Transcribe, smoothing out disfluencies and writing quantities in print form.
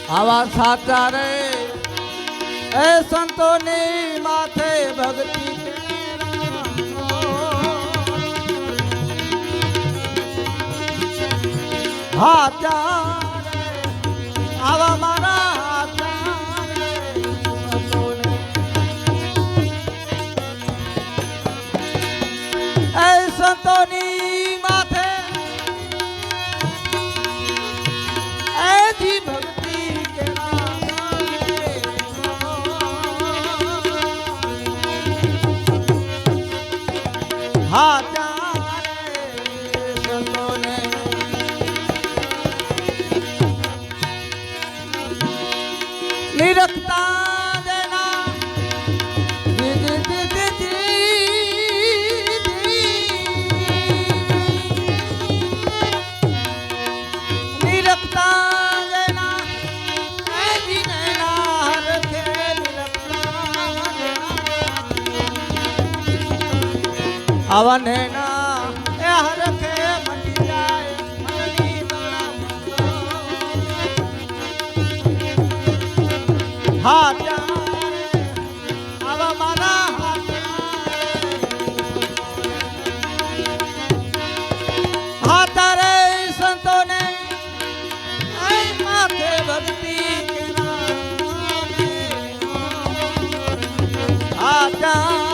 આવા સાચા રે એ સંતોની માથે ભક્તિ હાચા આવા મારા એ સંતોની માથે એથી ભક્તિ હાચા સંતોને નિરખતા દેના નિરખતા દેના એ જીનેના હરખે નિરખતા આવને ના એ હરખે મટી જાય મનની બળા હાચા આવા મારા હાચા રે સંતોને માથે ભક્તિ હાચા